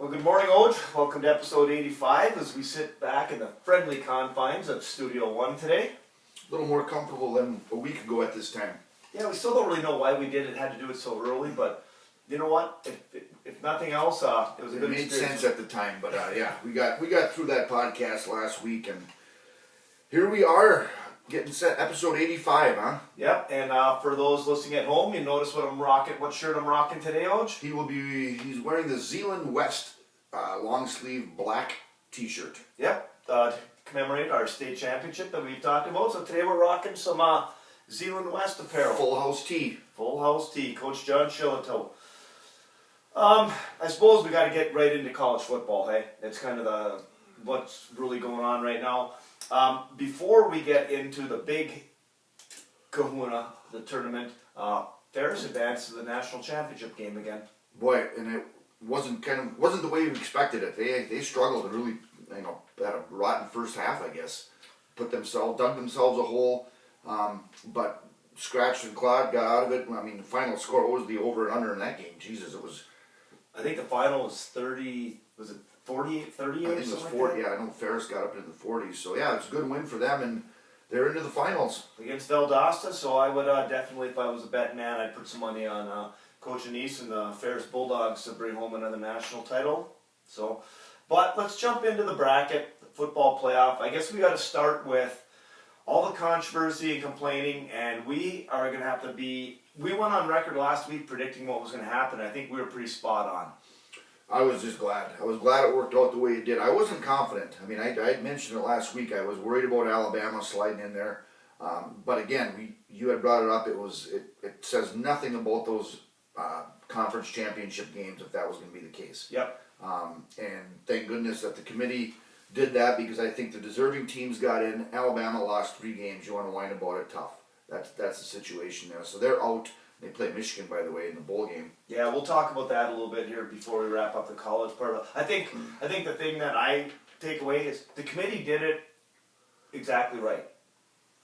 Well, good morning, Oj. Welcome to episode 85 as we sit back in the friendly confines of Studio 1 today. A little more comfortable than a week ago at this time. Yeah, we still don't really know why we did it, had to do it so early, but you know what? If nothing else, it was a good experience. It made sense at the time, but yeah, we got through that podcast last week, and here we are getting set, episode 85, huh? Yep, and for those listening at home, you notice what shirt I'm rocking today, Oj? He's wearing the Zealand West long sleeve black t-shirt. Yep, to commemorate our state championship that we've talked about. So today we're rocking some Zealand West apparel. Full house tee. Full house tee, Coach John Shillitoe. I suppose we got to get right into college football, hey? It's kind of what's really going on right now. Before we get into the big kahuna, the tournament, Ferris advanced to the national championship game again. Boy, and it wasn't the way we expected it. They struggled and really, had a rotten first half, I guess. Dug themselves a hole, but scratched and clawed, got out of it. I mean, the final score, what was the over and under in that game? Jesus, it was... I think the final was 30, was it 48, 38? I think it was 40, yeah, I know Ferris got up into the 40s. So yeah, it's a good win for them, and they're into the finals. Against Valdosta, so I would definitely, if I was a bet man, I'd put some money on Coach Anise and the Ferris Bulldogs to bring home another national title. So, but let's jump into the bracket, the football playoff. I guess we got to start with all the controversy and complaining, and we are going to have to be... We went on record last week predicting what was going to happen. I think we were pretty spot on. I was just glad. I was glad it worked out the way it did. I wasn't confident. I mean, I had mentioned it last week. I was worried about Alabama sliding in there. But again, you had brought it up. It says nothing about those conference championship games if that was going to be the case. Yep. And thank goodness that the committee did that, because I think the deserving teams got in. Alabama lost 3 games. You want to whine about it, tough. That's the situation there. So they're out. They play Michigan, by the way, in the bowl game. Yeah, we'll talk about that a little bit here before we wrap up the college part of it. I think the thing that I take away is the committee did it exactly right.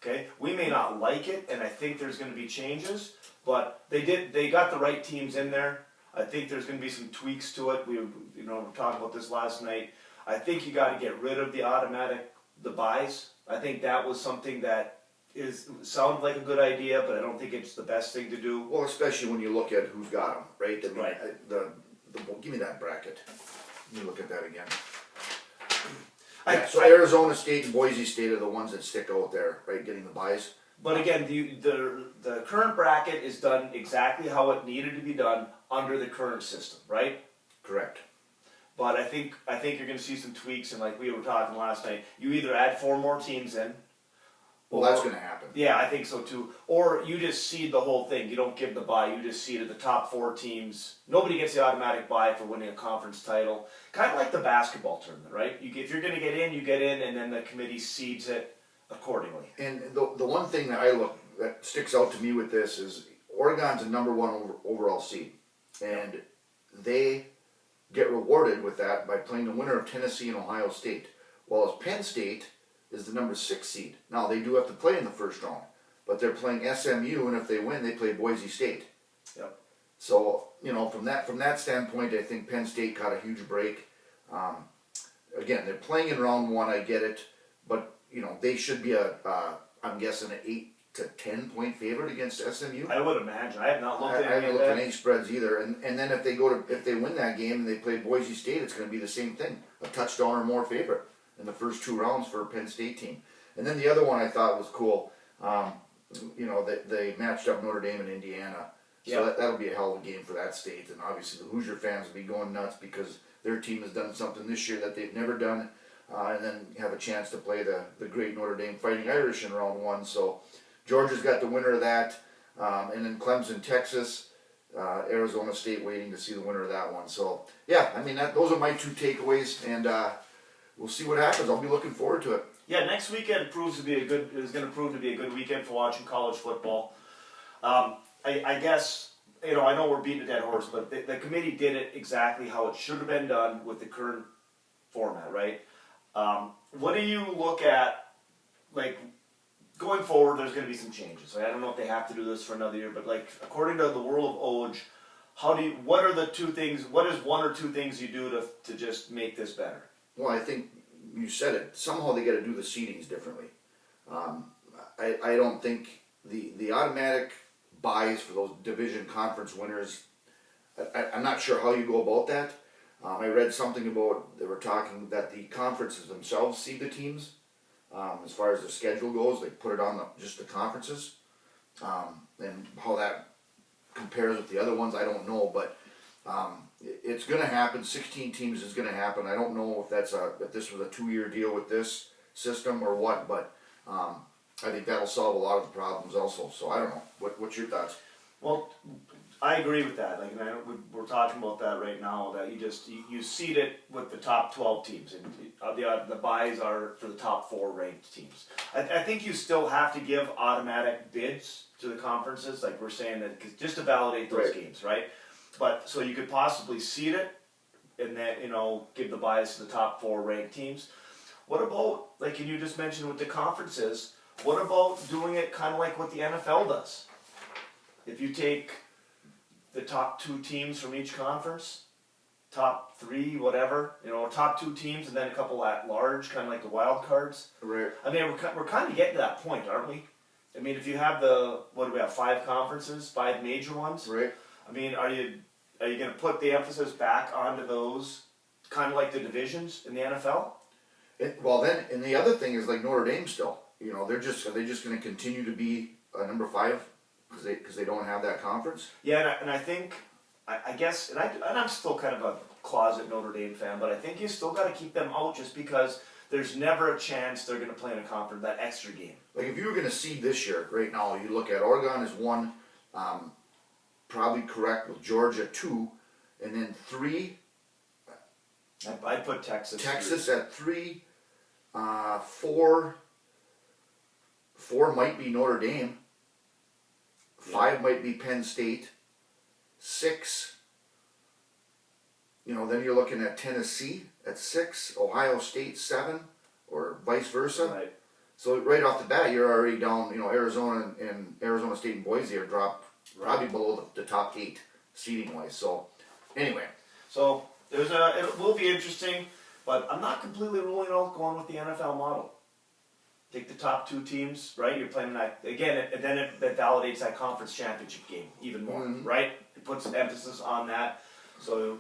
Okay? We may not like it, and I think there's going to be changes, but they got the right teams in there. I think there's going to be some tweaks to it. We were talking about this last night. I think you got to get rid of the buys. I think that was something that sounds like a good idea, but I don't think it's the best thing to do. Well, especially when you look at who's got them, right? I mean, right. Give me that bracket. Let me look at that again. So Arizona State and Boise State are the ones that stick out there, right? Getting the buys. But again, the current bracket is done exactly how it needed to be done under the current system, right? Correct. But I think you're going to see some tweaks, and like we were talking last night, you either add 4 more teams in. Well, that's going to happen. Yeah, I think so too. Or you just seed the whole thing. You don't give the bye. You just seed the top 4 teams. Nobody gets the automatic bye for winning a conference title. Kind of like the basketball tournament, right? If you're going to get in, you get in, and then the committee seeds it accordingly. And the one thing that sticks out to me with this is Oregon's a number 1 overall seed, and they get rewarded with that by playing the winner of Tennessee and Ohio State, while as Penn State is the number 6 seed. Now, they do have to play in the first round, but they're playing SMU, and if they win, they play Boise State. Yep. So, from that standpoint, I think Penn State got a huge break. Again, they're playing in round 1, I get it, but, they should be I'm guessing an 8 to 10 point favorite against SMU. I would imagine. I have not looked at I haven't looked at any spreads either. And then if they win that game and they play Boise State, it's going to be the same thing, a touchdown or more favorite in the first 2 rounds for a Penn State team. And then the other one I thought was cool, they matched up Notre Dame and Indiana. So that'll be a hell of a game for that state. And obviously the Hoosier fans will be going nuts because their team has done something this year that they've never done. And then have a chance to play the great Notre Dame Fighting Irish in round 1. So Georgia's got the winner of that. And then Clemson, Texas, Arizona State waiting to see the winner of that one. So, yeah, I mean, those are my 2 takeaways. And we'll see what happens. I'll be looking forward to it. Yeah, next weekend is going to prove to be a good weekend for watching college football. I guess, I know we're beating a dead horse, but the committee did it exactly how it should have been done with the current format, right? What do you look at, like, going forward, there's going to be some changes. I don't know if they have to do this for another year, but, like, according to the World of Oj, what are the two things, what is one or two things you do to just make this better? Well, I think you said it. Somehow they got to do the seedings differently. I don't think the automatic buys for those division conference winners, I'm not sure how you go about that. I read something about, they were talking that the conferences themselves seed the teams. As far as the schedule goes, they put it on just the conferences. And how that compares with the other ones, I don't know, but it's going to happen. 16 teams is going to happen. I don't know if this was a 2-year deal with this system or what, but I think that'll solve a lot of the problems also. So I don't know. What's your thoughts? Well, I agree with that. Like, and I know we're talking about that right now. That you seed it with the top 12 teams, and the buys are for the top 4 ranked teams. I think you still have to give automatic bids to the conferences, like we're saying, that just to validate those games, right? But so you could possibly seed it, and then give the buys to the top 4 ranked teams. What about, like you just mentioned with the conferences? What about doing it kind of like what the NFL does? If you take the top 2 teams from each conference, top 3, whatever, top 2 teams, and then a couple at large, kind of like the wild cards. Right. I mean, we're kind of getting to that point, aren't we? I mean, if you have what do we have, 5 conferences, 5 major ones? Right. I mean, are you going to put the emphasis back onto those, kind of like the divisions in the NFL? Well, then, and the other thing is like Notre Dame still. Are they just going to continue to be number 5 because they don't have that conference? Yeah, and I think, I guess, and I'm still kind of a closet Notre Dame fan, but I think you still got to keep them out just because there's never a chance they're going to play in a conference, that extra game. Like if you were going to seed this year, right now, you look at Oregon is 1, probably correct, with Georgia 2, and then 3. I'd put Texas. Texas at 3, 4 might be Notre Dame. 5 might be Penn State. 6, then you're looking at Tennessee at 6, Ohio State 7, or vice versa. Right. So right off the bat, you're already down. Arizona and Arizona State and Boise are dropped probably below the top 8 seeding wise. So anyway, so it will be interesting, but I'm not completely ruling out going with the NFL model. Take the top 2 teams, right? You're playing that again, and then it validates that conference championship game even more, right? It puts an emphasis on that, so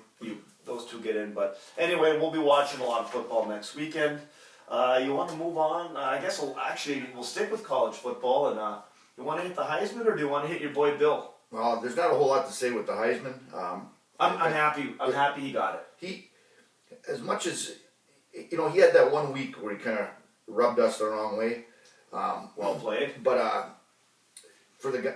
those 2 get in. But anyway, we'll be watching a lot of football next weekend. You want to move on? I guess we'll stick with college football, and you want to hit the Heisman, or do you want to hit your boy Bill? well, there's not a whole lot to say with the Heisman. I'm happy. I'm happy he got it. He, as much as he had that 1 week where he kind of rubbed us the wrong way. Well played. But for the guy,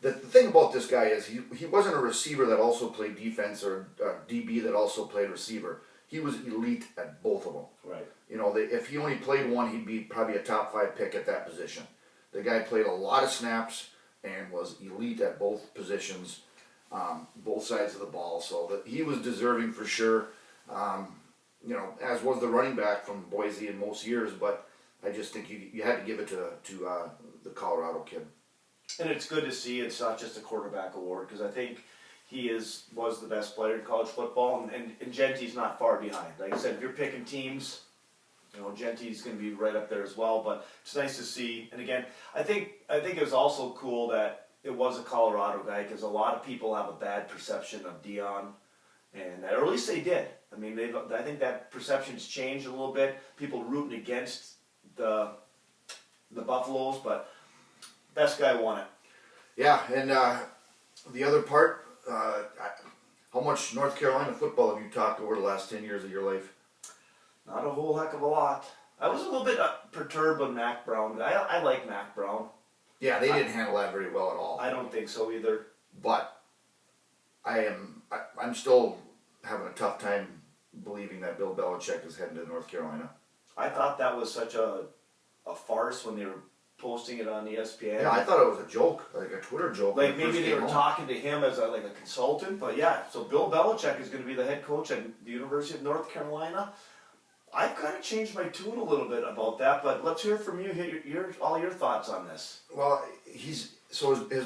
the thing about this guy is he wasn't a receiver that also played defense or a DB that also played receiver. He was elite at both of them. Right. If he only played one, he'd be probably a top 5 pick at that position. The guy played a lot of snaps and was elite at both positions, both sides of the ball. So he was deserving for sure. As was the running back from Boise in most years, but I just think you had to give it to the Colorado kid. And it's good to see it's not just a quarterback award, because I think he was the best player in college football, and Genty's not far behind. Like I said, if you're picking teams, Genty's going to be right up there as well. But it's nice to see. And again, I think it was also cool that it was a Colorado guy, because a lot of people have a bad perception of Dion, or at least they did. I mean, I think that perception's changed a little bit. People rooting against the Buffaloes, but best guy won it. Yeah, and the other part, how much North Carolina football have you talked over the last 10 years of your life? Not a whole heck of a lot. I was a little bit perturbed by Mac Brown. I like Mac Brown. Yeah, they didn't handle that very well at all. I don't think so either. But I'm still having a tough time believing that Bill Belichick is heading to North Carolina. I thought that was such a farce when they were posting it on ESPN. Yeah, I thought it was a joke, like a Twitter joke. Like maybe they were talking to him as a consultant, but yeah. So Bill Belichick is going to be the head coach at the University of North Carolina. I've kind of changed my tune a little bit about that, but let's hear from you. All your thoughts on this. Well, his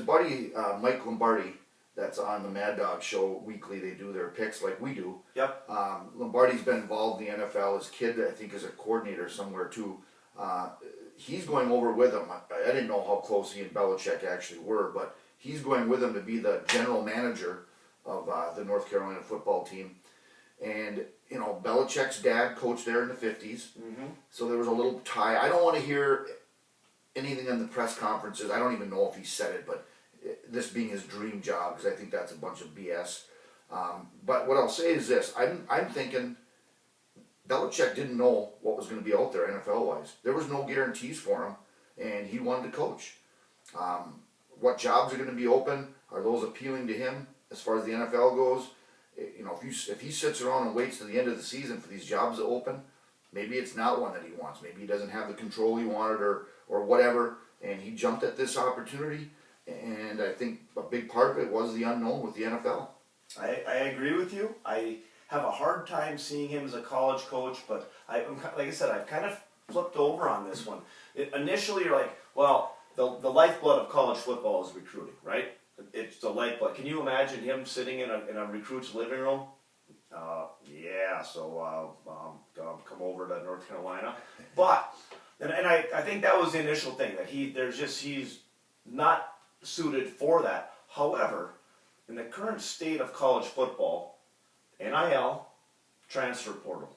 buddy Mike Lombardi, that's on the Mad Dog show weekly. They do their picks like we do. Yep. Lombardi's been involved in the NFL. His kid, I think, is a coordinator somewhere too. He's going over with him. I didn't know how close he and Belichick actually were, but he's going with him to be the general manager of the North Carolina football team. And, you know, Belichick's dad coached there in the 50s. Mm-hmm. So there was a little tie. I don't want to hear anything in the press conferences. I don't even know if he said it, but this being his dream job, because I think that's a bunch of BS. But what I'll say is this. I'm thinking Belichick didn't know what was going to be out there NFL-wise. There was no guarantees for him, and he wanted to coach. What jobs are going to be open? Are those appealing to him as far as the NFL goes? You know, if he sits around and waits to the end of the season for these jobs to open, maybe it's not one that he wants. Maybe he doesn't have the control he wanted or whatever, and he jumped at this opportunity. And I think a big part of it was the unknown with the NFL. I agree with you. I have a hard time seeing him as a college coach, but like I said, I've kind of flipped over on this one. Initially, you're like, well, the lifeblood of college football is recruiting, right? It's the lifeblood. Can you imagine him sitting in a recruit's living room? Come over to North Carolina. But, and I think that was the initial thing, that he's not suited for that. However, in the current state of college football, NIL, transfer portal,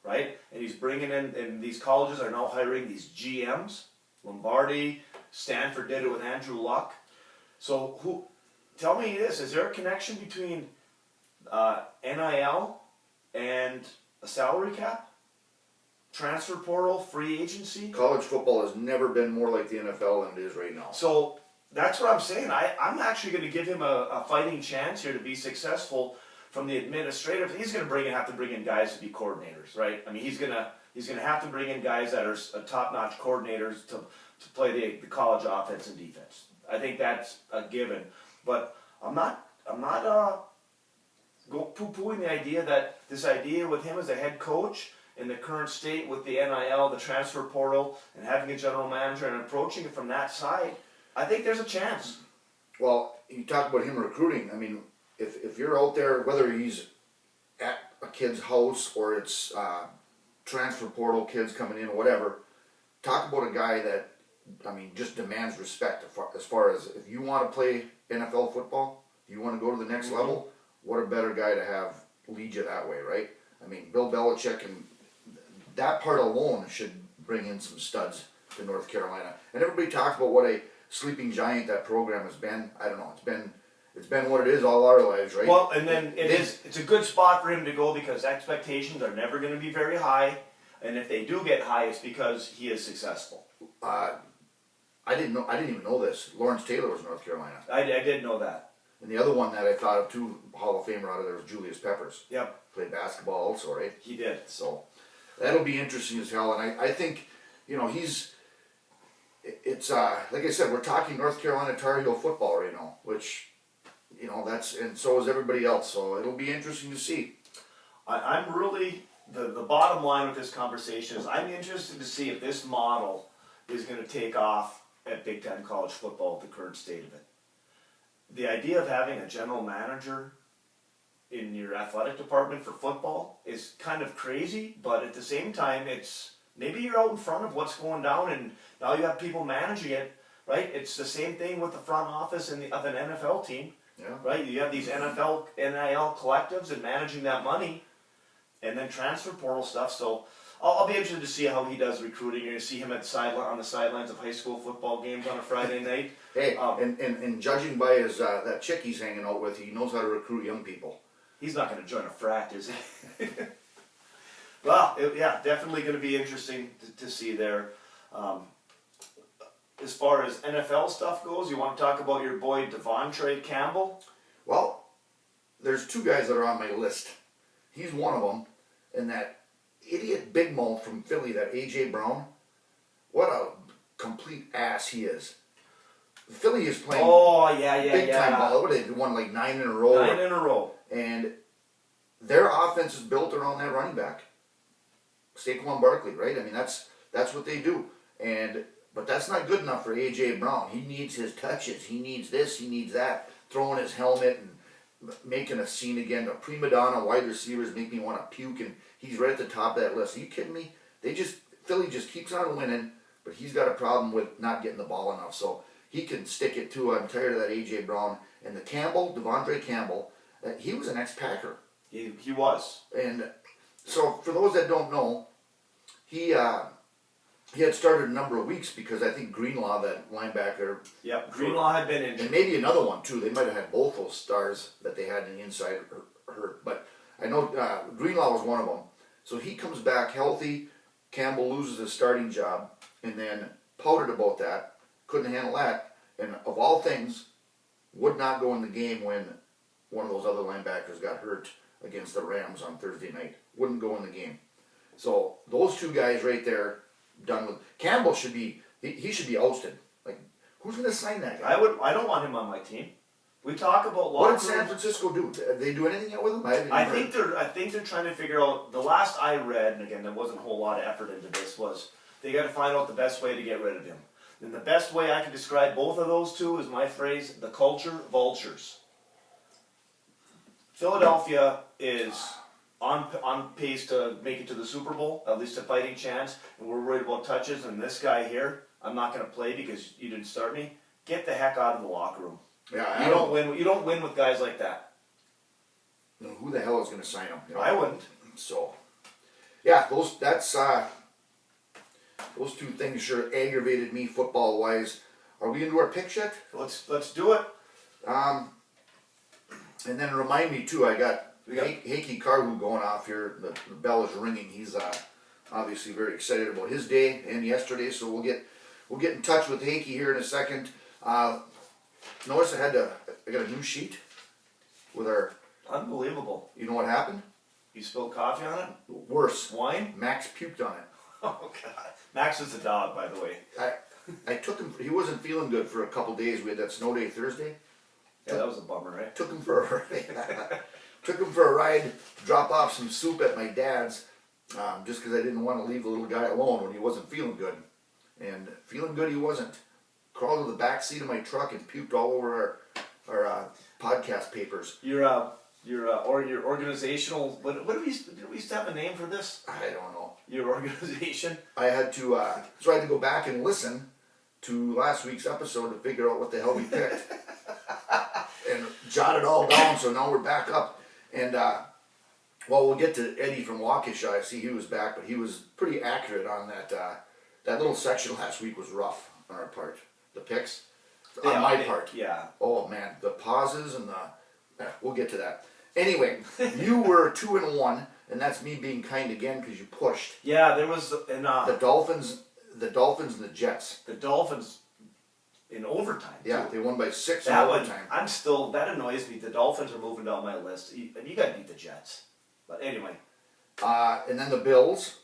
right? And he's bringing in, and these colleges are now hiring these GMs. Lombardi, Stanford did it with Andrew Luck. So tell me this, is there a connection between NIL and a salary cap? Transfer portal, free agency? College football has never been more like the NFL than it is right now. So that's what I'm saying. I'm actually going to give him a fighting chance here to be successful from the administrative. He's going to have to bring in guys to be coordinators, right? I mean, he's going to have to bring in guys that are top-notch coordinators to play the college offense and defense. I think that's a given. But I'm not poo-pooing the idea that this idea with him as a head coach in the current state with the NIL, the transfer portal, and having a general manager and approaching it from that side, I think there's a chance. Well, you talk about him recruiting. I mean, if you're out there, whether he's at a kid's house or it's transfer portal kids coming in, whatever, talk about a guy that, I mean, just demands respect as far as if you want to play NFL football, you want to go to the next level, what a better guy to have lead you that way, right? I mean, Bill Belichick, and that part alone should bring in some studs to North Carolina. And everybody talks about what a sleeping giant that program has been. I don't know. It's been what it is all our lives, right? Well, and then it's a good spot for him to go because expectations are never going to be very high, and if they do get high, it's because he is successful. I didn't even know this. Lawrence Taylor was North Carolina. I did know that. And the other one that I thought of too, Hall of Famer out of there, was Julius Peppers. Yep. Played basketball also, right? He did. So that'll be interesting as hell. And I think, you know, it's like I said, we're talking North Carolina Tar Heel football right now, which, you know, and so is everybody else. So it'll be interesting to see. I'm really, the bottom line with this conversation is I'm interested to see if this model is going to take off at Big Ten college football at the current state of it. The idea of having a general manager in your athletic department for football is kind of crazy, but at the same time, it's maybe you're out in front of what's going down and now you have people managing it, right? It's the same thing with the front office of an NFL team, right? You have these NFL, NIL collectives and managing that money and then transfer portal stuff. So I'll be interested to see how he does recruiting. You're going to see him on the sidelines of high school football games on a Friday night. Hey, and judging by his that chick he's hanging out with, he knows how to recruit young people. He's not going to join a frat, is he? Well, yeah, definitely going to be interesting to see there. As far as NFL stuff goes, you want to talk about your boy Devontre Campbell? Well, there's two guys that are on my list. He's one of them, and that idiot big mouth from Philly, that A.J. Brown, what a complete ass he is. Philly is playing big time ball. What, they won like 9 in a row. 9 in a row. And their offense is built around that running back, Saquon Barkley, right? I mean, that's what they do. But that's not good enough for A.J. Brown. He needs his touches. He needs this. He needs that. throwing his helmet and making a scene again. The prima donna wide receivers make me want to puke, and he's right at the top of that list. Are you kidding me? Philly just keeps on winning, but he's got a problem with not getting the ball enough. So he can stick it too. I'm tired of that A.J. Brown. And the Devondre Campbell, he was an ex-Packer. He was. And so for those that don't know, he had started a number of weeks because I think Greenlaw, that linebacker. Yep, Greenlaw had been injured. And maybe another one too. They might have had both those stars that they had in the inside hurt. But I know Greenlaw was one of them. So he comes back healthy. Campbell loses his starting job and then pouted about that. Couldn't handle that. And of all things, would not go in the game when one of those other linebackers got hurt against the Rams on Thursday night. Wouldn't go in the game. So those two guys right there, done with. Campbell should be ousted. Like, who's going to sign that guy? I don't want him on my team. We talk about what did locker San rooms. Francisco do? Did they do anything yet with him? I think they're trying to figure out. The last I read, and again, there wasn't a whole lot of effort into this, was they got to find out the best way to get rid of him. And the best way I can describe both of those two is my phrase: the culture vultures. Philadelphia is on pace to make it to the Super Bowl, at least a fighting chance, and we're worried about touches. And this guy here, I'm not going to play because you didn't start me. Get the heck out of the locker room. Yeah, You don't win. You don't win with guys like that. Who the hell is going to sign him? I wouldn't. So, yeah, those two things sure aggravated me football wise. Are we into our picks yet? Let's do it. And then remind me too. We got Heikki Karhu going off here. The bell is ringing. He's obviously very excited about his day and yesterday. So we'll get in touch with Heikki here in a second. Notice I got a new sheet with our. Unbelievable. You know what happened? You spilled coffee on it? Worse. Wine? Max puked on it. Oh God. Max is a dog, by the way. I took him. He wasn't feeling good for a couple days. We had that snow day Thursday. Yeah, that was a bummer, right? Took him for a ride. Took him for a ride. Drop off some soup at my dad's, just because I didn't want to leave the little guy alone when he wasn't feeling good. And feeling good, he wasn't. Crawled to the back seat of my truck and puked all over our podcast papers. Your organizational. What do we used to have a name for this? I don't know. Your organization. I had to so I had to go back and listen to last week's episode to figure out what the hell we picked. And jot it all down, so now we're back up. And, we'll get to Eddie from Waukesha. I see he was back, but he was pretty accurate on that. That little section last week was rough on our part. The picks. On my part. Yeah. Oh, man. The pauses and we'll get to that. Anyway, you were 2-1, and that's me being kind again because you pushed. Yeah, there was The Dolphins and the Jets. The Dolphins in overtime. Yeah, too. they won by 6 in That one, overtime. that annoys me. The Dolphins are moving down my list, and you got to beat the Jets. But anyway. And then the Bills.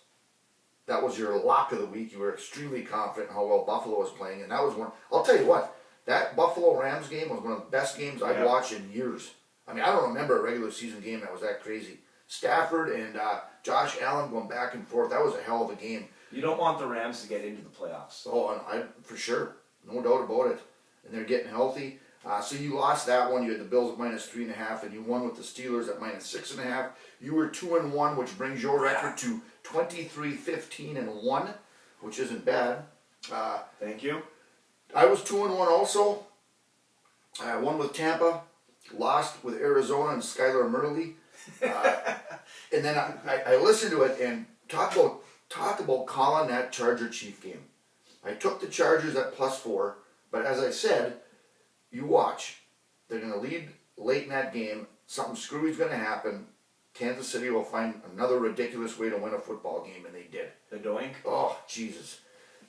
That was your lock of the week. You were extremely confident in how well Buffalo was playing, and that was one. I'll tell you what, that Buffalo Rams game was one of the best games I've watched in years. I mean, I don't remember a regular season game that was that crazy. Stafford and Josh Allen going back and forth. That was a hell of a game. You don't want the Rams to get into the playoffs. Oh, and for sure, no doubt about it. And they're getting healthy. So you lost that one. You had the Bills at -3.5, and you won with the Steelers at -6.5. You were 2-1, which brings your record to 23-15-1, which isn't bad. Thank you. I was 2-1 also. I won with Tampa, lost with Arizona and Skylar Murley. And then I listened to it and talk about calling that Charger Chief game. I took the Chargers at +4, but as I said, you watch. They're going to lead late in that game. Something screwy's going to happen. Kansas City will find another ridiculous way to win a football game, and they did. The doink? Oh, Jesus.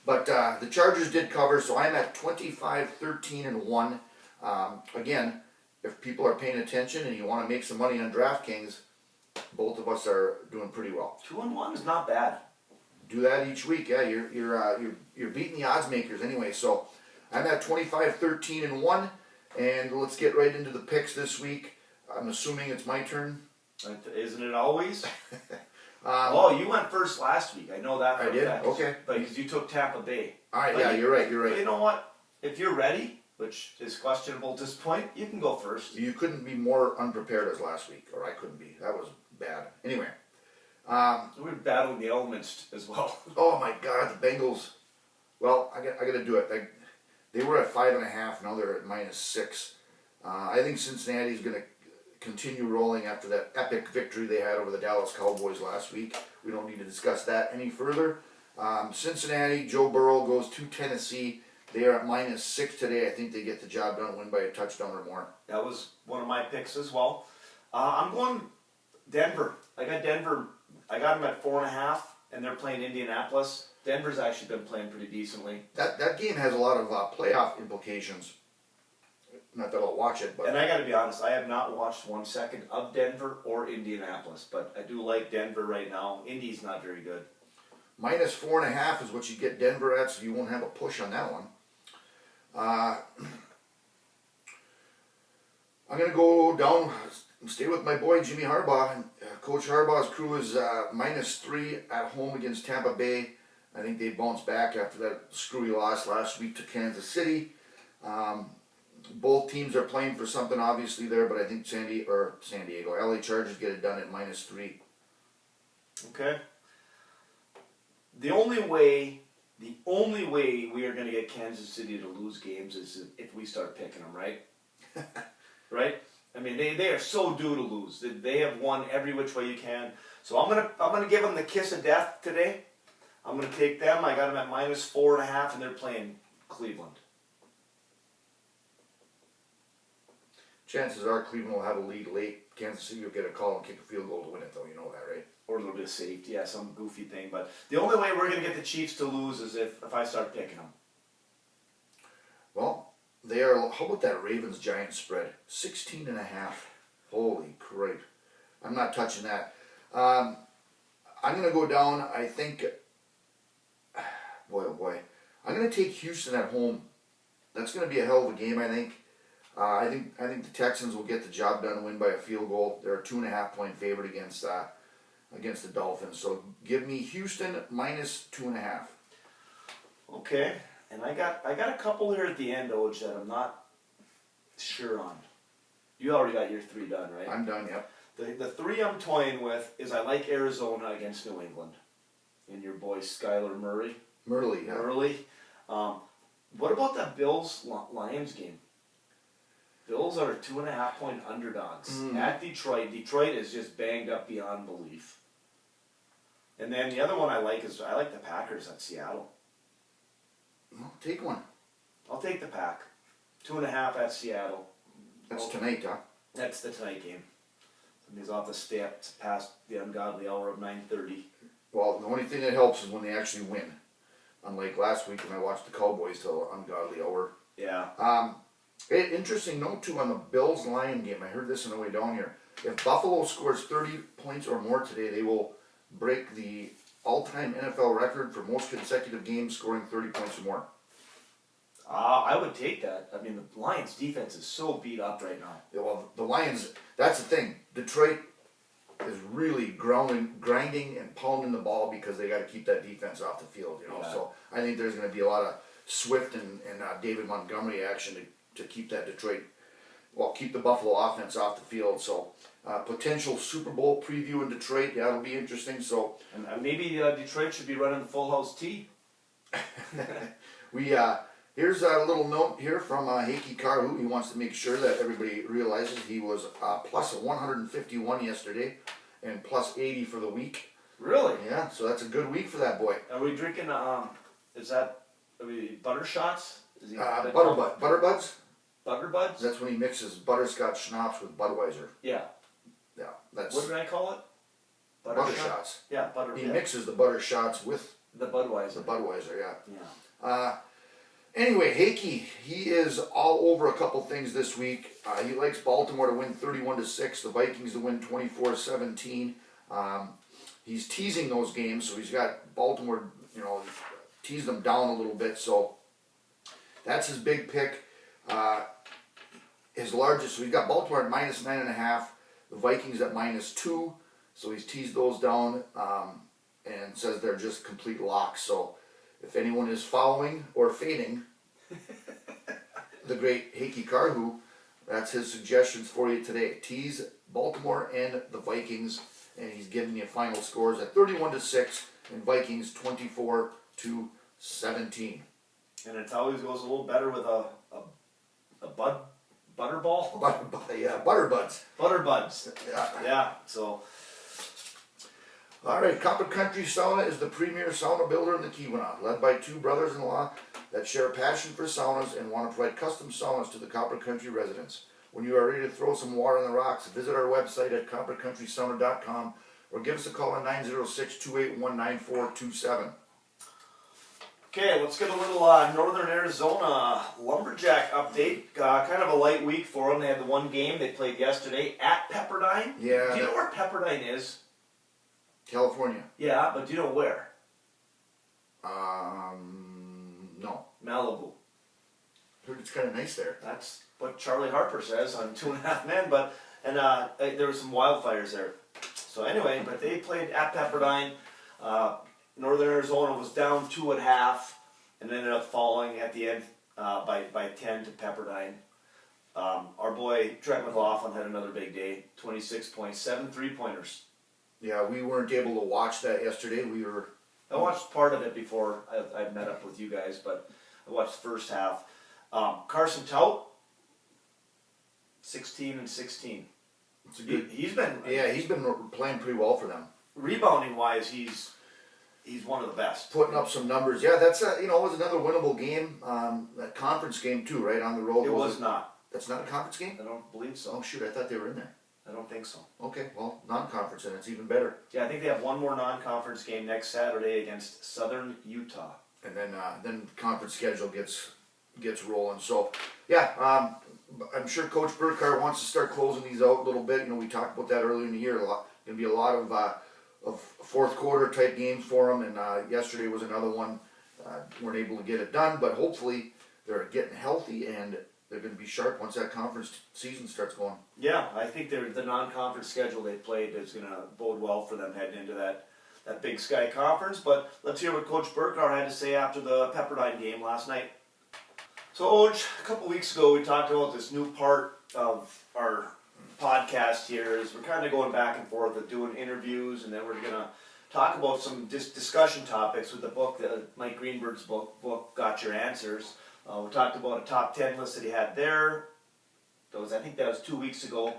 But the Chargers did cover, so I'm at 25-13-1. Again, if people are paying attention and you want to make some money on DraftKings, both of us are doing pretty well. 2-1 is not bad. Do that each week. Yeah, you're beating the odds makers anyway. So I'm at 25-13-1, and let's get right into the picks this week. I'm assuming it's my turn. Isn't it always? You went first last week. I know that. I did? Okay. But because you took Tampa Bay. All right. Yeah, you're right. But you know what? If you're ready, which is questionable at this point, you can go first. You couldn't be more unprepared as last week, or I couldn't be. That was bad. Anyway. We're battling the elements as well. Oh my God, the Bengals. Well, I got to do it. They were at 5.5. Now they're at -6. I think Cincinnati's going to continue rolling after that epic victory they had over the Dallas Cowboys last week. We don't need to discuss that any further. Cincinnati, Joe Burrow goes to Tennessee. They are at -6 today. I think they get the job done, win by a touchdown or more. That was one of my picks as well. I'm going Denver. I got Denver. I got them at 4.5, and they're playing Indianapolis. Denver's actually been playing pretty decently. That game has a lot of playoff implications. Not that I'll watch it, but And I got to be honest, I have not watched 1 second of Denver or Indianapolis, but I do like Denver right now. Indy's not very good. -4.5 is what you get Denver at, so you won't have a push on that one. I'm going to go down, stay with my boy Jimmy Harbaugh. Coach Harbaugh's crew is -3 at home against Tampa Bay. I think they bounced back after that screwy loss last week to Kansas City. Both teams are playing for something obviously there, but I think San Diego, LA Chargers get it done at -3. Okay. The only way we are going to get Kansas City to lose games is if we start picking them, right? Right? I mean, they are so due to lose. They have won every which way you can. So I'm gonna give them the kiss of death today. I'm gonna take them. I got them at -4.5, and they're playing Cleveland. Chances are Cleveland will have a lead late. Kansas City will get a call and kick a field goal to win it, though. You know that, right? Or a little bit of safety, yeah, some goofy thing. But the only way we're going to get the Chiefs to lose is if I start picking them. Well, they are. How about that Ravens-Giants spread? 16.5. Holy crap. I'm not touching that. I'm going to go down, I think, boy oh boy. I'm going to take Houston at home. That's going to be a hell of a game, I think. I think the Texans will get the job done and win by a field goal. They're a 2.5-point favorite against the Dolphins. So give me Houston -2.5. Okay, and I got a couple here at the end, Oj, that I'm not sure on. You already got your 3 done, right? I'm done, yep. The 3 I'm toying with is I like Arizona against New England, and your boy Skyler Murray. Murley, yeah. Murley. What about that Bills-Lions game? Bills are 2.5-point underdogs at Detroit. Detroit is just banged up beyond belief. And then the other one I like the Packers at Seattle. Well, take one. I'll take the Pack. 2.5 at Seattle. That's tonight, huh? That's the tonight game. Somebody's off the steps past the ungodly hour of 9:30. Well, the only thing that helps is when they actually win. Unlike last week when I watched the Cowboys till ungodly hour. Yeah. Interesting note too on the Bills-Lion game. I heard this on the way down here. If Buffalo scores 30 points or more today, they will break the all-time NFL record for most consecutive games scoring 30 points or more. I would take that. I mean, the Lions' defense is so beat up right now. Yeah, well, the Lions, that's the thing. Detroit is really grinding and pounding the ball because they got to keep that defense off the field, you know. Yeah. So I think there's going to be a lot of Swift and David Montgomery action to keep that keep the Buffalo offense off the field. So potential Super Bowl preview in Detroit, yeah, it'll be interesting. So And maybe Detroit should be running the full house tee. Here's a little note here from Heikki Karhu. He wants to make sure that everybody realizes he was plus 151 yesterday and plus 80 for the week. Really? Yeah, so that's a good week for that boy. Are we drinking, are we butter shots? Is he Butterbuds? Butter buds? That's when he mixes butterscotch schnapps with Budweiser. Yeah. Yeah, that's What did I call it? butter shots. Yeah, butter. He mixes the butter shots with the Budweiser. the Budweiser, yeah. Yeah. Anyway, Heikki, he is all over a couple things this week. He likes Baltimore to win 31-6, the Vikings to win 24-17. He's teasing those games, so he's got Baltimore, teased them down a little bit. So that's his big pick. His largest, so he's got Baltimore at -9.5, the Vikings at -2. So he's teased those down and says they're just complete locks. So if anyone is following or fading, the great Heikki Karhu, that's his suggestions for you today. Tease Baltimore and the Vikings, and he's giving you final scores at 31-6 and Vikings 24-17. And it always goes a little better with a butterball? Butter buds. Butter buds. Yeah. Yeah, so. All right, Copper Country Sauna is the premier sauna builder in the Keweenaw, led by two brothers-in-law that share a passion for saunas and want to provide custom saunas to the Copper Country residents. When you are ready to throw some water on the rocks, visit our website at coppercountrysauna.com or give us a call at 906-281-9427. Okay, let's get a little Northern Arizona Lumberjack update. Kind of a light week for them. They had the one game they played yesterday at Pepperdine. Yeah. Do you know where Pepperdine is? California. Yeah, but do you know where? No. Malibu. Heard it's kind of nice there. That's what Charlie Harper says on 2.5 Men. But there were some wildfires there. So anyway, but they played at Pepperdine. Northern Arizona was down 2 at half, and ended up falling at the end by 10 to Pepperdine. Our boy Trent McLaughlin had another big day. 26 points, 7 3-pointers. Yeah, we weren't able to watch that yesterday. I watched part of it before I met up with you guys, but I watched the first half. Carson Tout, 16 and 16. It's a good. He's been playing pretty well for them. Rebounding wise. He's one of the best. Putting up some numbers. Yeah, that's it was another winnable game. That conference game too, right on the road. It was not. That's not a conference game? I don't believe so. Oh shoot, I thought they were in there. I don't think so. Okay, well, non-conference, and it's even better. Yeah, I think they have one more non-conference game next Saturday against Southern Utah. And then the conference schedule gets rolling. So, yeah, I'm sure Coach Burkhardt wants to start closing these out a little bit. We talked about that earlier in the year. Going to be a lot of fourth quarter type games for them. And yesterday was another one. Weren't able to get it done, but hopefully they're getting healthy and they're going to be sharp once that conference season starts going. Yeah, I think the non-conference schedule they played is going to bode well for them heading into that Big Sky Conference. But let's hear what Coach Burkhardt had to say after the Pepperdine game last night. So, Oj, a couple weeks ago we talked about this new part of our podcast here. Is we're kind of going back and forth with doing interviews, and then we're going to talk about some discussion topics with the book, Mike Greenberg's book, Got Your Answers. We talked about a top 10 list that he had there. I think that was 2 weeks ago.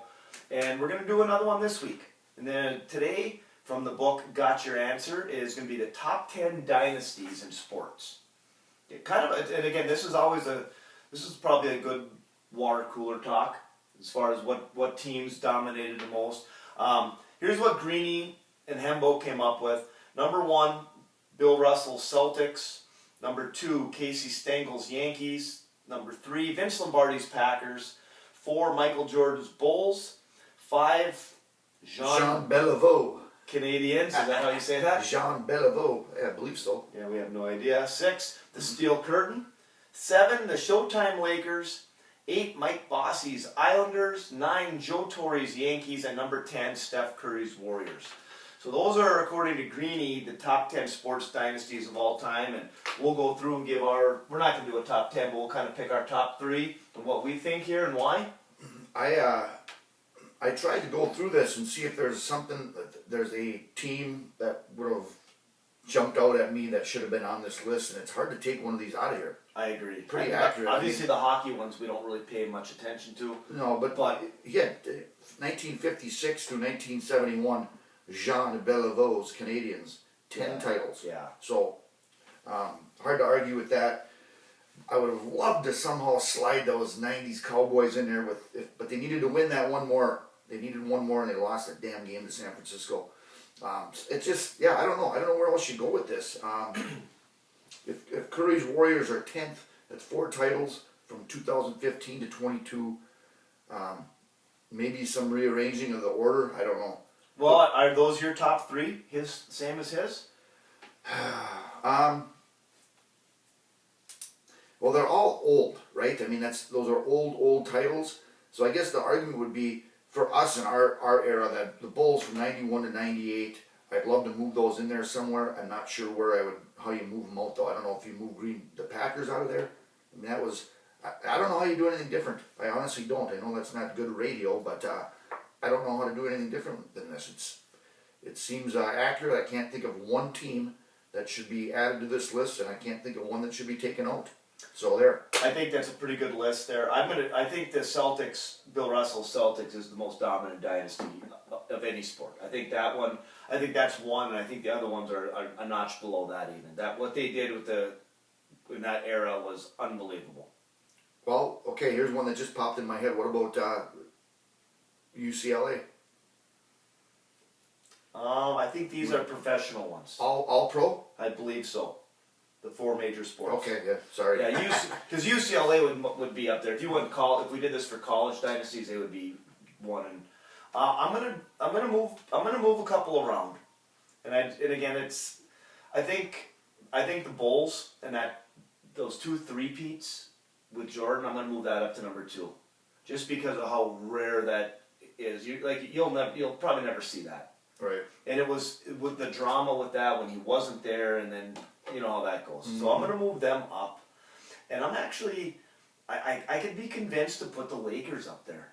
And we're going to do another one this week. And then today, from the book Got Your Answer, is going to be the top 10 dynasties in sports. And again, this is probably a good water cooler talk as far as what teams dominated the most. Here's what Greeny and Hembo came up with. Number 1, Bill Russell's Celtics. Number 2, Casey Stengel's Yankees. Number 3, Vince Lombardi's Packers. 4, Michael Jordan's Bulls. 5, Jean Beliveau. Canadiens. Is that how you say that? Jean Beliveau. Yeah, I believe so. Yeah, we have no idea. 6, the Steel Curtain. 7, the Showtime Lakers. 8, Mike Bossy's Islanders. 9, Joe Torre's Yankees. And number 10, Steph Curry's Warriors. So those are, according to Greeny, the top 10 sports dynasties of all time, and we'll go through and we're not going to do a top 10, but we'll kind of pick our top 3 and what we think here and why. I tried to go through this and see if there's a team that would have jumped out at me that should have been on this list, and it's hard to take one of these out of here. I agree. Pretty accurate. Obviously, the hockey ones we don't really pay much attention to. No, but 1956 through 1971, Jean Beliveau's Canadiens, 10 titles. Yeah. So, hard to argue with that. I would have loved to somehow slide those 90s Cowboys in there, but they needed to win that one more. They needed one more, and they lost that damn game to San Francisco. It's just, I don't know. I don't know where else you go with this. If Curry's Warriors are 10th, that's 4 titles from 2015 to 22. Maybe some rearranging of the order. I don't know. Well, are those your top 3? Same as his? Well, they're all old, right? I mean, those are old titles. So I guess the argument would be for us in our era that the Bulls from 91 to 98, I'd love to move those in there somewhere. I'm not sure how you move them out though. I don't know if you move the Packers out of there. I mean, I don't know how you do anything different. I honestly don't. I know that's not good radio, but I don't know how to do anything different than this. It seems accurate. I can't think of one team that should be added to this list, and I can't think of one that should be taken out. So there. I think that's a pretty good list there. I think the Celtics, Bill Russell's Celtics, is the most dominant dynasty of any sport. I think that one. I think that's one, and I think the other ones are a notch below that even. That what they did in that era was unbelievable. Well, okay. Here's one that just popped in my head. What about UCLA? I think these are professional ones. All pro? I believe so. The 4 major sports. Okay, yeah, sorry. Yeah, because UCLA would be up there. If you went if we did this for college dynasties, they would be one. And I'm gonna move a couple around, and again I think the Bulls and those 2 three-peats with Jordan, I'm gonna move that up to number 2, just because of how rare that is. You'll probably never see that. Right. And it was with the drama with that when he wasn't there, and then you know how that goes. So I'm gonna move them up, and I'm actually, I could be convinced to put the Lakers up there,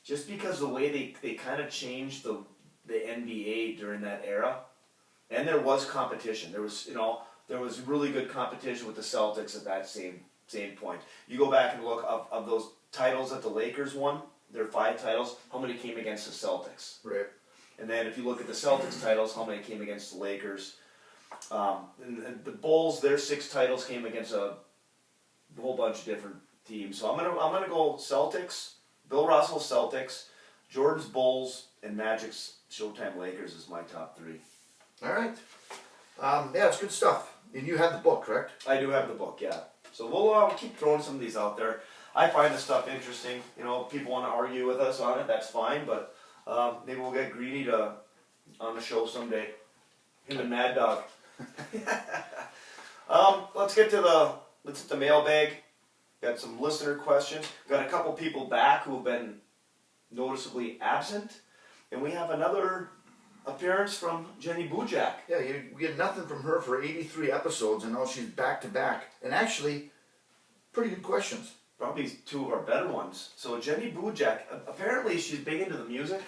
just because the way they kind of changed the NBA during that era, and there was competition. There was really good competition with the Celtics at that same point. You go back and look of those titles that the Lakers won, their 5 titles. How many came against the Celtics? Right. And then if you look at the Celtics titles, how many came against the Lakers? And the Bulls, their 6 titles came against a whole bunch of different teams. So I'm gonna go Celtics, Bill Russell Celtics, Jordan's Bulls, and Magic's Showtime Lakers is my top 3. All right. Yeah, it's good stuff. And you have the book, correct? I do have the book, yeah. So we'll keep throwing some of these out there. I find this stuff interesting. You know, if people want to argue with us on it, that's fine. But maybe we'll get Greedy on the show someday. Him and Mad Dog. Let's get to the mailbag. Got some listener questions. Got a couple people back who have been noticeably absent, and we have another appearance from Jenny Bujak. Yeah, we had nothing from her for 83 episodes, and now she's back to back. And actually, pretty good questions. Probably 2 of our better ones. So Jenny Bujak, apparently she's big into the music.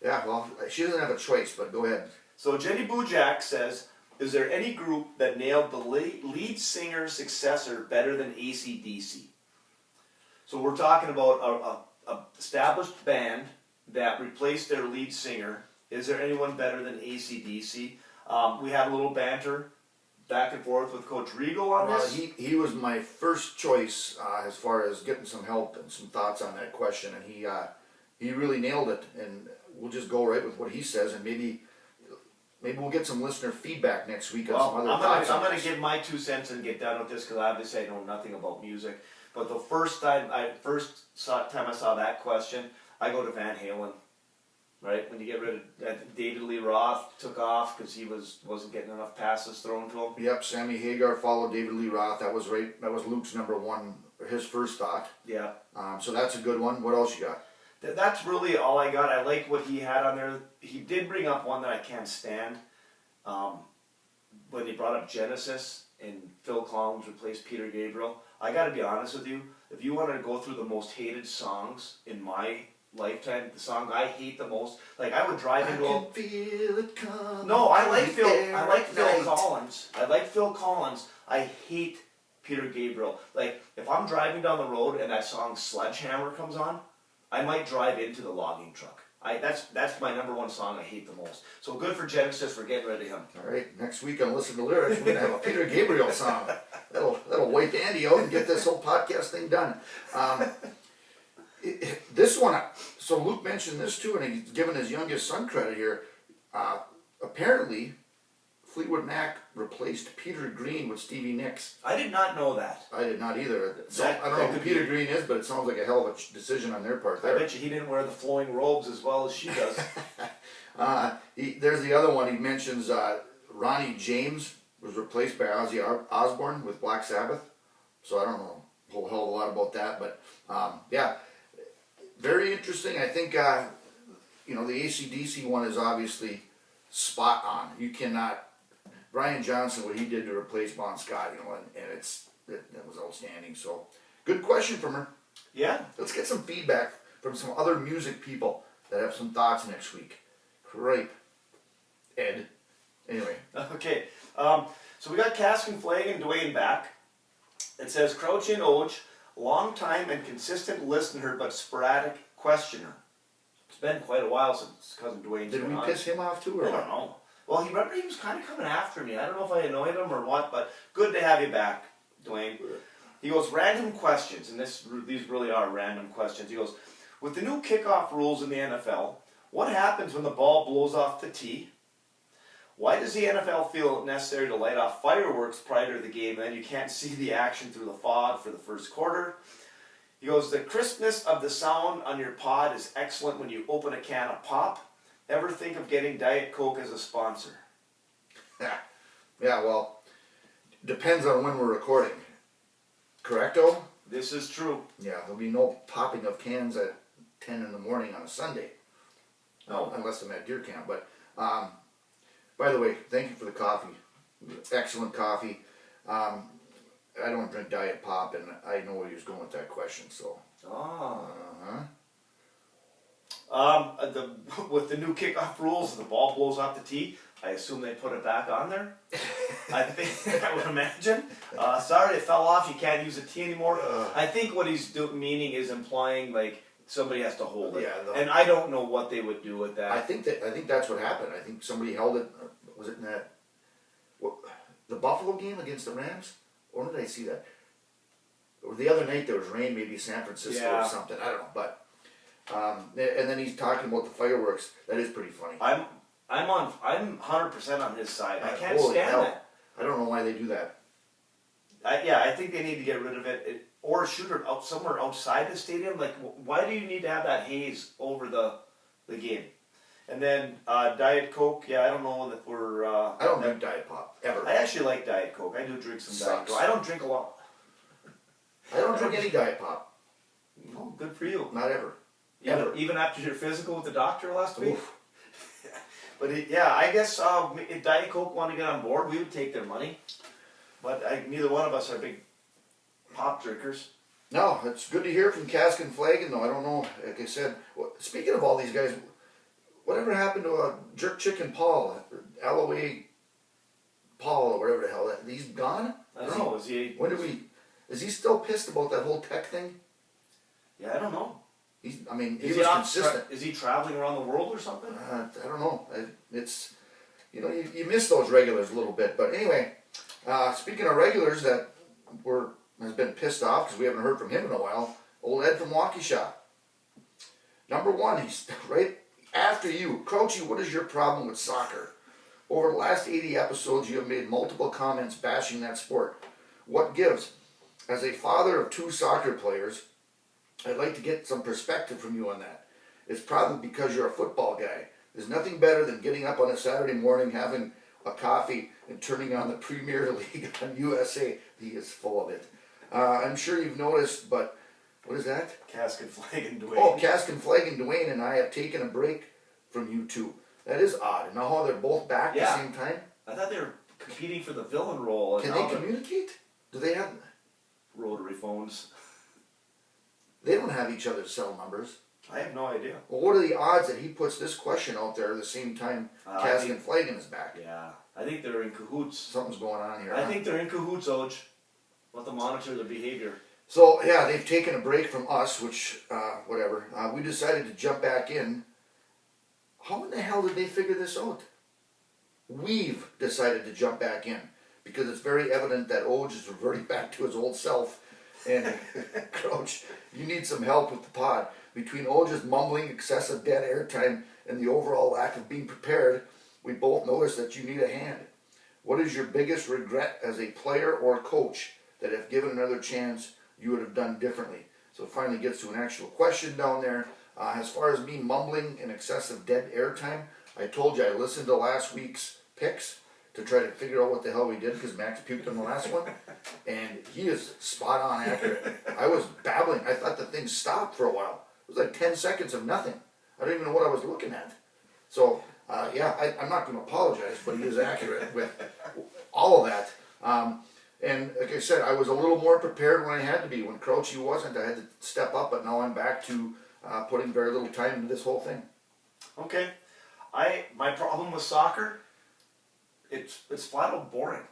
Yeah, well, she doesn't have a choice, but go ahead. So Jenny Bujak says, is there any group that nailed the lead singer's successor better than AC/DC? So we're talking about a established band that replaced their lead singer. Is there anyone better than AC/DC? We had a little banter back and forth with Coach Regal on this. He was my first choice as far as getting some help and some thoughts on that question, and he really nailed it. And we'll just go right with what he says, and maybe we'll get some listener feedback next week on some other thoughts. I'm going to give my 2 cents and get done with this because obviously I know nothing about music. But the first time I saw that question, I go to Van Halen. Right, when you get rid of David Lee Roth, took off because he wasn't getting enough passes thrown to him. Yep, Sammy Hagar followed David Lee Roth. That was right. That was Luke's number 1, his first thought. Yeah. So that's a good one. What else you got? That's really all I got. I like what he had on there. He did bring up one that I can't stand. When he brought up Genesis and Phil Collins replaced Peter Gabriel. I got to be honest with you. If you wanted to go through the most hated songs in my lifetime, the song I hate the most, like I would drive into I can feel it coming. No, I like Phil Night. Collins. I like Phil Collins. I hate Peter Gabriel. Like if I'm driving down the road and that song Sledgehammer comes on, I might drive into the logging truck. That's my number 1 song I hate the most. So good for Genesis for getting rid of him. All right, next week on Listen to Lyrics, we're gonna have a Peter Gabriel song. That'll wipe Andy out and get this whole podcast thing done. This one, so Luke mentioned this too, and he's given his youngest son credit here. Apparently, Fleetwood Mac replaced Peter Green with Stevie Nicks. I did not know that. I did not either. So, I don't know who Peter Green is, but it sounds like a hell of a decision on their part there. I bet you he didn't wear the flowing robes as well as she does. There's the other one. He mentions Ronnie James was replaced by Ozzy Osbourne with Black Sabbath. So I don't know a whole hell of a lot about that, but yeah, very interesting. I think the AC/DC one is obviously spot on. You cannot. Brian Johnson, what he did to replace Bon Scott, and that was outstanding. So, good question from her. Yeah. Let's get some feedback from some other music people that have some thoughts next week. Cripe. Ed. Anyway. Okay. So we got Caskin Flag and Dwayne back. It says, Crouchy Oj, long time and consistent listener but sporadic questioner. It's been quite a while since cousin Dwayne's Did been we on. piss him off too, or I don't know. Well, he was kind of coming after me. I don't know if I annoyed him or what, but good to have you back, Dwayne. He goes, random questions, and these really are random questions. He goes, with the new kickoff rules in the NFL, what happens when the ball blows off the tee? Why does the NFL feel it necessary to light off fireworks prior to the game, and then you can't see the action through the fog for the first quarter? He goes, the crispness of the sound on your pod is excellent when you open a can of pop. Ever think of getting Diet Coke as a sponsor? Yeah, well, depends on when we're recording. Correcto? This is true. Yeah, there'll be no popping of cans at 10 in the morning on a Sunday. No. Unless I'm at deer camp. But, by the way, thank you for the coffee. Excellent coffee. I don't drink Diet Pop, and I know where he was going with that question, so. Ah. Uh-huh. With the new kickoff rules, the ball blows off the tee. I assume they put it back on there. I think I would imagine. Sorry, it fell off. You can't use the tee anymore. I think what he's meaning is implying like somebody has to hold it. Yeah, and I don't know what they would do with that. I think that's what happened. I think somebody held it. Was it in the Buffalo game against the Rams? Or did I see that? Or the other night there was rain, maybe San Francisco or something. I don't know, but. And then he's talking about the fireworks. That is pretty funny. I'm 100% on his side. I can't Holy stand hell. it. I don't know why they do that. I think they need to get rid of it, or shoot it out somewhere outside the stadium. Like, why do you need to have that haze over the game? And then Diet Coke. Yeah, I don't know that we're. I don't drink Diet Pop ever. I actually like Diet Coke. I do drink some Diet Coke. I don't drink a lot. I don't drink any Diet Pop. Oh, good for you. Not ever. Even after your physical with the doctor last week? Oof. But I guess if Diet Coke wanted to get on board, we would take their money. But neither one of us are big pop drinkers. No, it's good to hear from Caskin Flagon, though. I don't know, like I said, speaking of all these guys, whatever happened to Jerk Chicken Paul, LOA Paul, or whatever the hell, he's gone? I don't know, is he still pissed about that whole tech thing? Yeah, I don't know. He was consistent. Is he traveling around the world or something? I don't know. It's, you miss those regulars a little bit. But anyway, speaking of regulars that has been pissed off because we haven't heard from him in a while, old Ed from Waukesha. Number one, he's right after you. Crouchy, what is your problem with soccer? Over the last 80 episodes, you have made multiple comments bashing that sport. What gives? As a father of 2 soccer players, I'd like to get some perspective from you on that. It's probably because you're a football guy. There's nothing better than getting up on a Saturday morning, having a coffee, and turning on the Premier League on USA. He is full of it. I'm sure you've noticed, but what is that? Caskin Flag and Dwayne. Oh, Caskin Flag and Dwayne and I have taken a break from you two. That is odd. Now how they're both back at the same time? I thought they were competing for the villain role. Can they communicate? Do they have... Rotary phones. They don't have each other's cell numbers. I have no idea. Well, what are the odds that he puts this question out there at the same time Caskin Flagon is back? Yeah, I think they're in cahoots. Something's going on here. I think they're in cahoots, Oj. We'll have to monitor their behavior. So, yeah, they've taken a break from us, which, whatever. We decided to jump back in. How in the hell did they figure this out? We've decided to jump back in because it's very evident that Oj is reverting back to his old self. And, Crouch, you need some help with the pod. Between Oj's mumbling, excessive dead airtime, and the overall lack of being prepared, we both noticed that you need a hand. What is your biggest regret as a player or coach that if given another chance, you would have done differently? So it finally gets to an actual question down there. As far as me mumbling and excessive dead airtime, I told you I listened to last week's picks to try to figure out what the hell we did because Max puked on the last one. And he is spot on accurate. I was babbling. I thought the thing stopped for a while. It was like 10 seconds of nothing. I don't even know what I was looking at. So, I'm not going to apologize, but he is accurate with all of that. And like I said, I was a little more prepared when I had to be. When Crouchy wasn't, I had to step up, but now I'm back to putting very little time into this whole thing. Okay. My problem with soccer, it's flat out boring.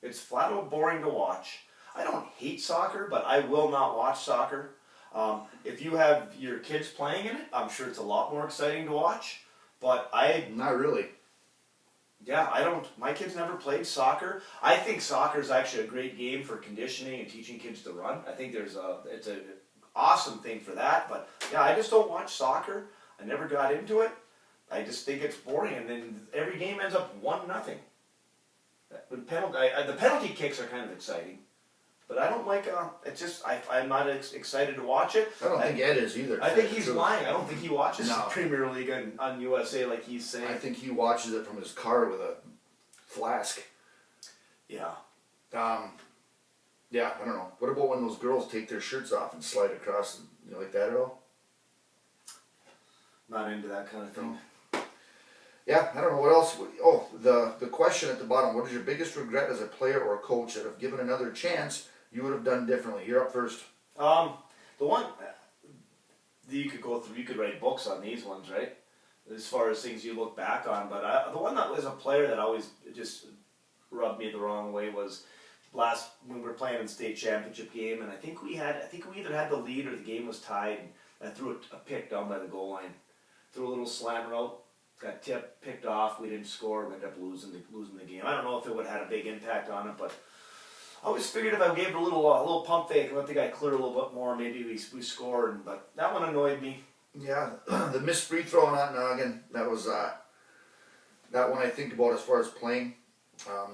It's flat out boring to watch. I don't hate soccer, but I will not watch soccer. If you have your kids playing in it, I'm sure it's a lot more exciting to watch. But Not really. yeah, I don't. My kids never played soccer. I think soccer is actually a great game for conditioning and teaching kids to run. I think it's an awesome thing for that. But yeah, I just don't watch soccer. I never got into it. I just think it's boring, and then every game ends up 1-0. The penalty kicks are kind of exciting, but I don't like. It's just I'm not excited to watch it. I don't think Ed is either. I think he's lying. I don't think he watches No. Premier League on USA like he's saying. I think he watches it from his car with a flask. Yeah. Yeah, I don't know. What about when those girls take their shirts off and slide across? You like that at all? Not into that kind of thing. Yeah, I don't know what else. Oh, the question at the bottom. What is your biggest regret as a player or coach that if given another chance, you would have done differently? You're up first. The one that you could go through, you could write books on these ones, right? As far as things you look back on. But the one that was a player that always just rubbed me the wrong way was when we were playing in state championship game, and I think we either had the lead or the game was tied, and I threw a pick down by the goal line. Threw a little slant route, got tipped, picked off, we didn't score, we ended up losing the game. I don't know if it would have had a big impact on it, but I always figured if I gave it a little pump fake and let the guy clear a little bit more, maybe we scored. But that one annoyed me. Yeah, the missed free throw on that noggin. That was that one I think about as far as playing.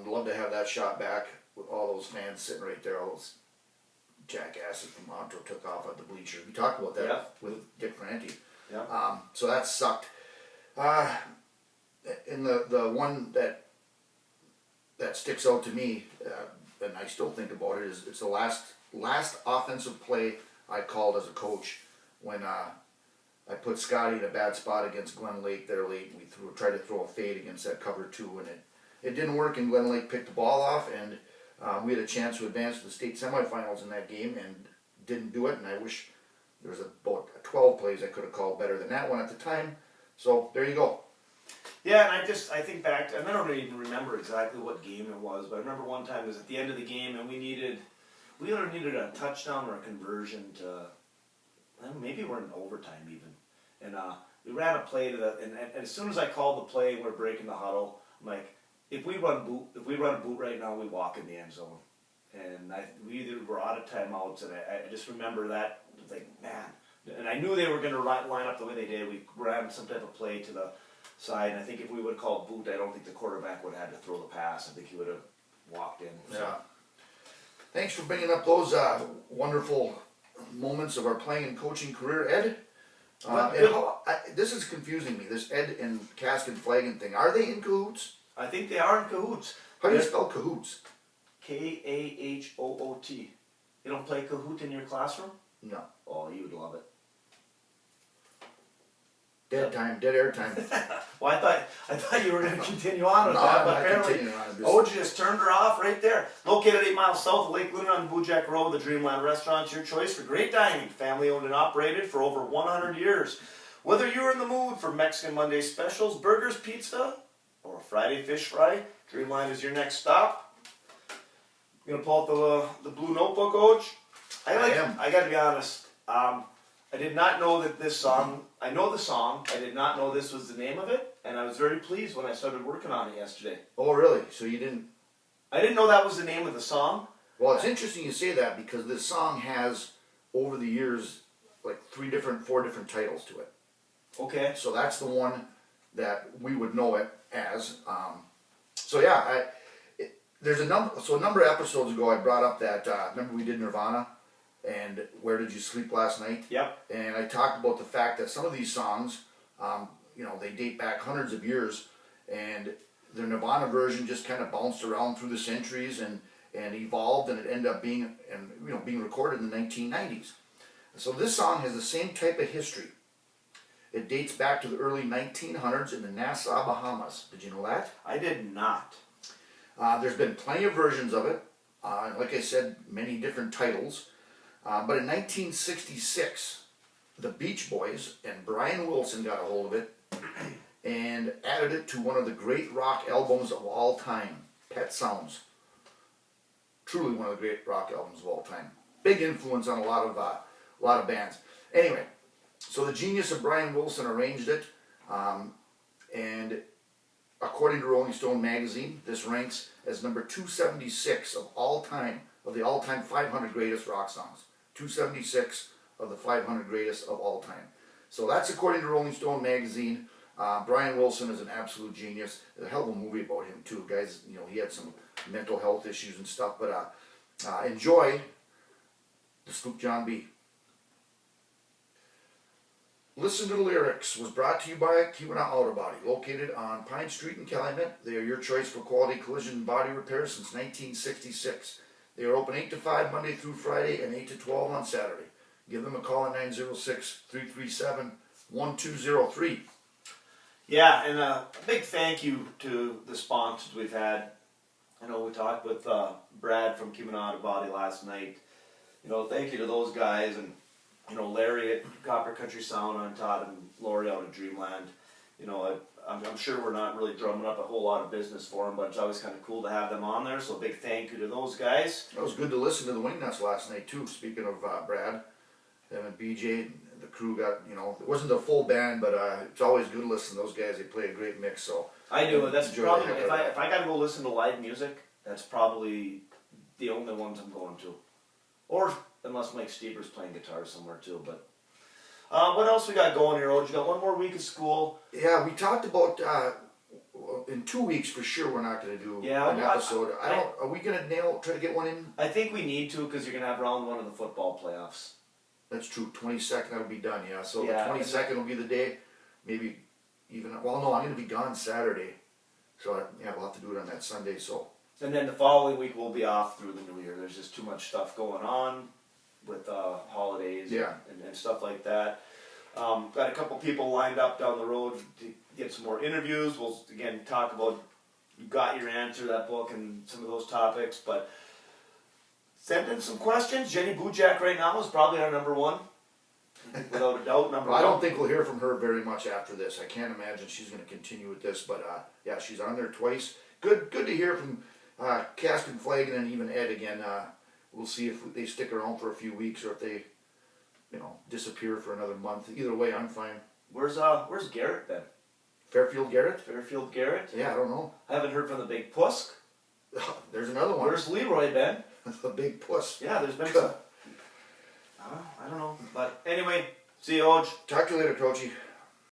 Love to have that shot back with all those fans sitting right there. All those jackasses from Montreux took off at the bleachers. We talked about that with Dick Franti. Yeah. So that sucked. And the one that sticks out to me, and I still think about it, is it's the last offensive play I called as a coach when I put Scotty in a bad spot against Glen Lake there late. We tried to throw a fade against that cover 2, and it didn't work, and Glen Lake picked the ball off, and we had a chance to advance to the state semifinals in that game and didn't do it, and I wish there was about 12 plays I could have called better than that one at the time. So there you go. Yeah, and I think back to, and I don't even remember exactly what game it was, but I remember one time it was at the end of the game, and we either needed a touchdown or a conversion to, maybe we're in overtime even, and we ran a play and as soon as I called the play, we're breaking the huddle. I'm like, if we run a boot right now, we walk in the end zone, and we either were out of timeouts, and I just remember that, like, man. And I knew they were going to line up the way they did. We ran some type of play to the side, and I think if we would have called boot, I don't think the quarterback would have had to throw the pass. I think he would have walked in. So. Yeah. Thanks for bringing up those wonderful moments of our playing and coaching career, Ed. This is confusing me, this Ed and Cask and Flagon thing. Are they in cahoots? I think they are in cahoots. How do you spell cahoots? Kahoot. You don't play Kahoot in your classroom? No. Oh, you would love it. Dead air time. Well, I thought you were going to continue on with No, that, I'm but not apparently continuing on. Oj just turned her off right there. Located 8 miles south of Lake Luna on Bojack Road, the Dreamland Restaurant's your choice for great dining. Family owned and operated for over 100 years. Whether you're in the mood for Mexican Monday specials, burgers, pizza, or a Friday fish fry, Dreamland is your next stop. You gonna pull out the blue notebook, Oj? I am. I gotta be honest. I did not know that this song. I know the song. I did not know this was the name of it, and I was very pleased when I started working on it yesterday. Oh, really? So you didn't... I didn't know that was the name of the song. Well, it's interesting you say that because this song has, over the years, like 4 different titles to it. Okay. So that's the one that we would know it as. So yeah, there's a number of episodes ago I brought up that, remember we did Nirvana and Where Did You Sleep Last Night? Yep. And I talked about the fact that some of these songs, they date back hundreds of years, and the Nirvana version just kind of bounced around through the centuries and evolved, and it ended up being recorded in the 1990s. So this song has the same type of history. It dates back to the early 1900s in the Nassau, Bahamas. Did you know that? I did not. There's been plenty of versions of it. Like I said, many different titles. But in 1966, the Beach Boys and Brian Wilson got a hold of it and added it to one of the great rock albums of all time, Pet Sounds. Truly one of the great rock albums of all time. Big influence on a lot of bands. Anyway, so the genius of Brian Wilson arranged it, and according to Rolling Stone magazine, this ranks as number 276 of all time, of the all-time 500 greatest rock songs. 276 of the 500 greatest of all time. So that's according to Rolling Stone magazine. Brian Wilson is an absolute genius. There's a hell of a movie about him too, guys. You know, he had some mental health issues and stuff, but enjoy the Sloop John B. Listen to the Lyrics was brought to you by Keweenaw Auto Body, located on Pine Street in Calumet. They are your choice for quality collision and body repair since 1966. They are open 8 to 5 Monday through Friday and 8 to 12 on Saturday. Give them a call at 906-337-1203. Yeah, and a big thank you to the sponsors we've had. I know we talked with Brad from Keweenaw Auto Body last night. You know, thank you to those guys, and you know, Larry at Copper Country Sound on Todd and Lori out of Dreamland. You know, I'm sure we're not really drumming up a whole lot of business for them, but it's always kind of cool to have them on there. So big thank you to those guys. It was good to listen to the Wingnuts last night too. Speaking of Brad, them and BJ, and the crew got, you know, it wasn't a full band, but it's always good to listen to those guys. They play a great mix. So I do. That's probably, if I got to go listen to live music, that's probably the only ones I'm going to, or unless Mike Stieber's playing guitar somewhere too. But what else we got going here, Oj? You got one more week of school. Yeah, we talked about in 2 weeks for sure we're not going to do an episode. Are we going to try to get one in? I think we need to, because you're going to have round one of the football playoffs. That's true. 22nd that'll be done. Yeah, so Yeah, the 22nd will be the day. Maybe even, well, no, I'm going to be gone Saturday, so yeah, we'll have to do it on that Sunday. So. And then the following week we'll be off through the new year. There's just too much stuff going on with holidays and stuff like that. Got a couple people lined up down the road to get some more interviews. We'll again talk about You Got Your Answer, that book, and some of those topics. But send in some questions. Jenny Bujak right now is probably our number one, without a doubt. Number one. I don't think we'll hear from her very much after this. I can't imagine she's going to continue with this. But yeah, she's on there twice. Good to hear from Caston Flagan and even Ed again. We'll see if they stick around for a few weeks or if they, you know, disappear for another month. Either way, I'm fine. Where's Garrett been? Fairfield Garrett? Fairfield Garrett? Yeah, I don't know. I haven't heard from the Big Pusk. There's another one. Where's Leroy been? The Big Puss. Yeah, there's been some. I don't know. But anyway, see you, Oj. Talk to you later, Crouchy.